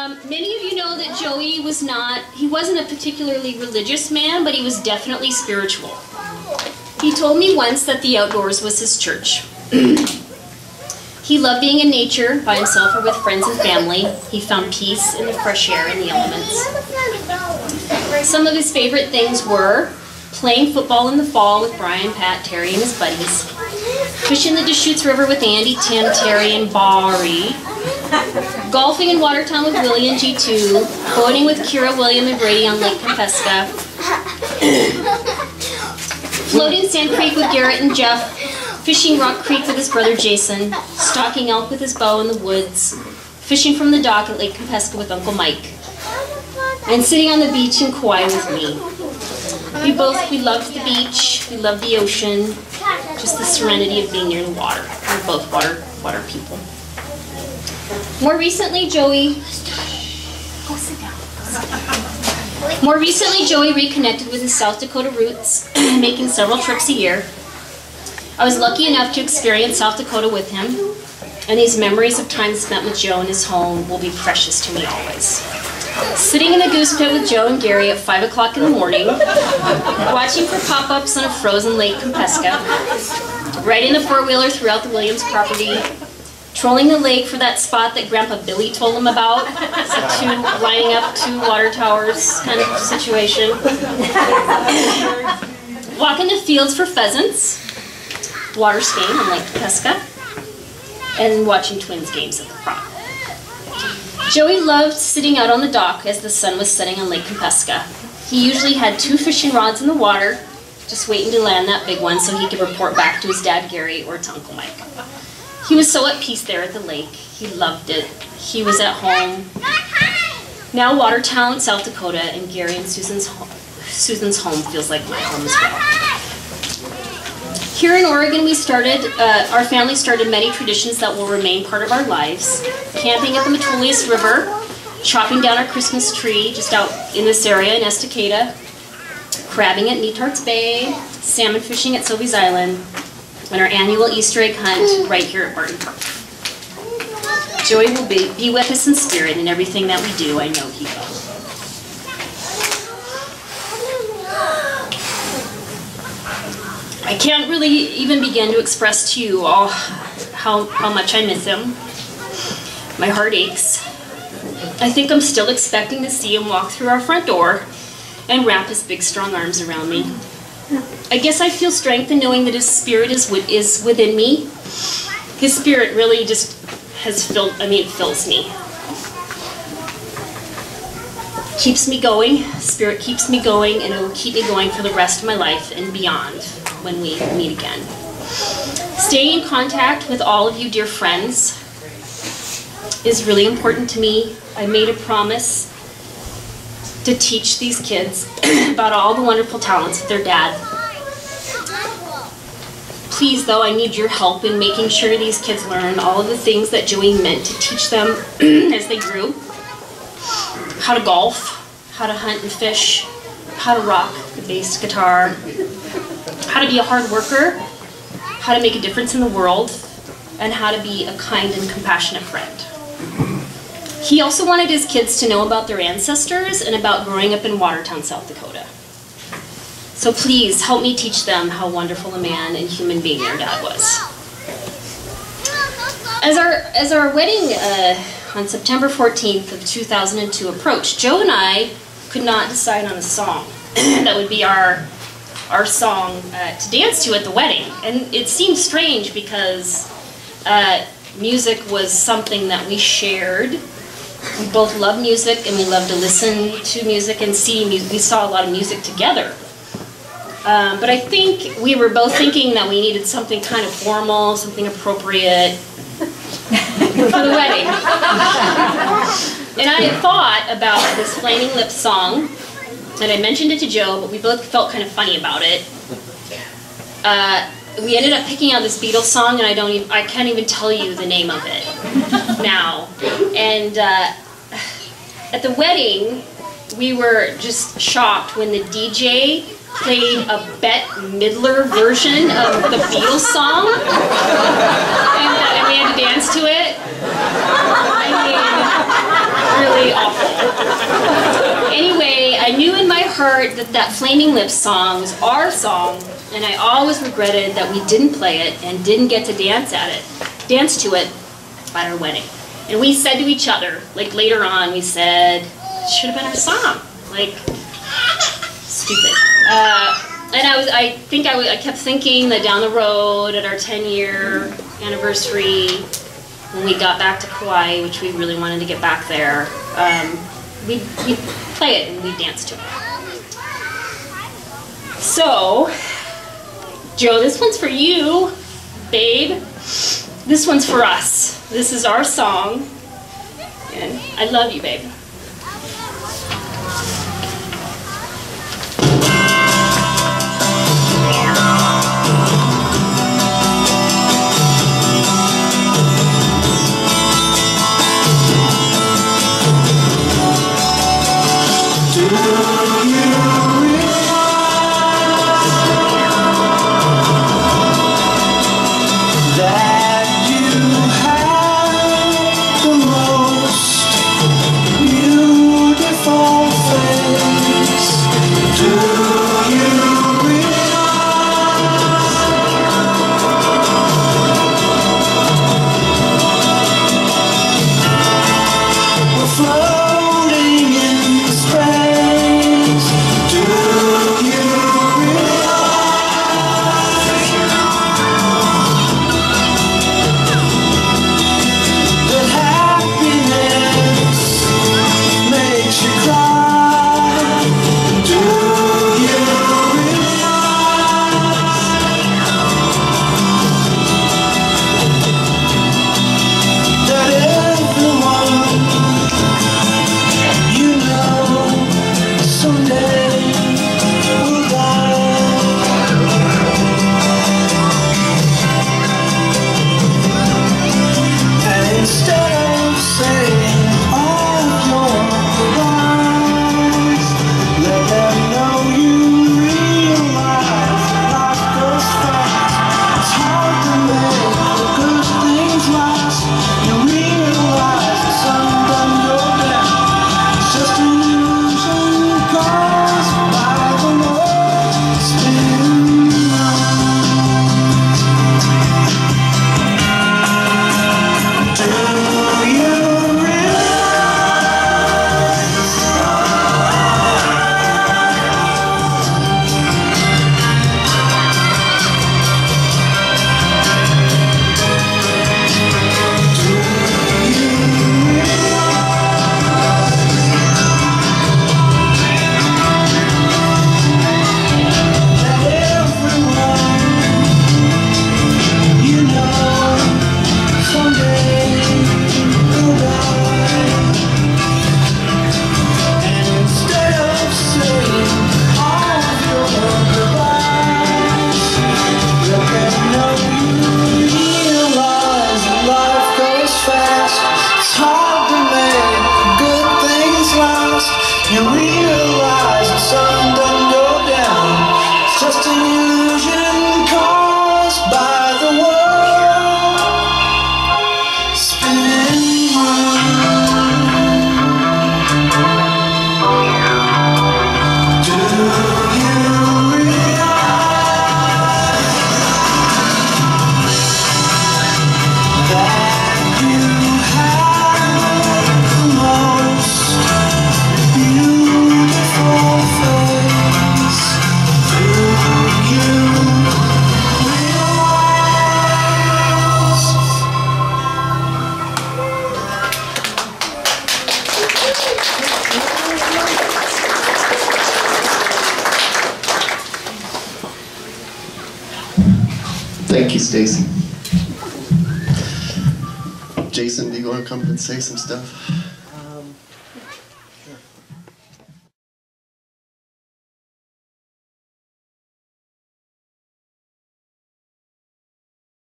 Many of you know that Joey wasn't a particularly religious man, but he was definitely spiritual. He told me once that the outdoors was his church. He loved being in nature, by himself or with friends and family. He found peace in the fresh air and the elements. Some of his favorite things were playing football in the fall with Brian, Pat, Terry, and his buddies, fishing the Deschutes River with Andy, Tim, Terry, and Bari, golfing in Watertown with Willie and G2, boating with Kira, William, and Brady on Lake Compesca, floating Sand Creek with Garrett and Jeff, fishing Rock Creek with his brother Jason, stalking elk with his bow in the woods, fishing from the dock at Lake Compesca with Uncle Mike, and sitting on the beach in Kauai with me. We loved the beach, we loved the ocean, just the serenity of being near the water. We're both water people. More recently, Joey reconnected with his South Dakota roots, making several trips a year. I was lucky enough to experience South Dakota with him, and these memories of time spent with Joe in his home will be precious to me always. Sitting in the goose pit with Joe and Gary at 5 o'clock in the morning, watching for pop-ups on a frozen Lake Compesca, riding the four-wheeler throughout the Williams property, trolling the lake for that spot that Grandpa Billy told him about, lining up two water towers kind of situation, walking the fields for pheasants, water skiing on Lake Compesca, and watching Twins games at the Prop. Joey loved sitting out on the dock as the sun was setting on Lake Compesca. He usually had 2 fishing rods in the water, just waiting to land that big one so he could report back to his dad Gary or to Uncle Mike. He was so at peace there at the lake. He loved it. He was at home. Now Watertown, South Dakota, and Gary and Susan's home feels like my home as well. Here in Oregon, our family started many traditions that will remain part of our lives. Camping at the Metolius River, chopping down our Christmas tree just out in this area in Estacada, crabbing at Neatarts Bay, salmon fishing at Sylvie's Island, and our annual Easter egg hunt right here at Barton Park. Joey will be with us in spirit in everything that we do. I know he will. I can't really even begin to express to you all how much I miss him. My heart aches. I think I'm still expecting to see him walk through our front door and wrap his big strong arms around me. I guess I feel strength in knowing that his spirit is within me. His spirit really just it fills me. Keeps me going, spirit keeps me going, and it will keep me going for the rest of my life and beyond when we meet again. Staying in contact with all of you dear friends is really important to me. I made a promise to teach these kids about all the wonderful talents of their dad. Please, though, I need your help in making sure these kids learn all of the things that Joey meant to teach them as they grew. How to golf, how to hunt and fish, how to rock the bass guitar, how to be a hard worker, how to make a difference in the world, and how to be a kind and compassionate friend. He also wanted his kids to know about their ancestors and about growing up in Watertown, South Dakota. So please help me teach them how wonderful a man and human being their dad was. As our wedding on September 14th of 2002 approached, Joe and I could not decide on a song that would be our song to dance to at the wedding. And it seemed strange because music was something that we shared. We both love music and we love to listen to music and see music. We saw a lot of music together. But I think we were both thinking that we needed something kind of formal, something appropriate for the wedding. And I had thought about this Flaming Lips song, and I mentioned it to Joe, but we both felt kind of funny about it. We ended up picking out this Beatles song, and I can't even tell you the name of it now. And at the wedding, we were just shocked when the DJ played a Bette Midler version of the Beatles song, and we had to dance to it. I mean, really awesome. heart that that Flaming Lips song was our song, and I always regretted that we didn't play it and didn't get to dance to it at our wedding. And we said to each other, like later on, we said, it should have been our song. Like, stupid. And I kept thinking that down the road at our 10-year anniversary, when we got back to Kauai, which we really wanted to get back there, we'd play it and we'd dance to it. So, Joe, this one's for you, babe. This one's for us. This is our song. And I love you, babe. Thank you, Stacy. Jason, do you want to come and say some stuff?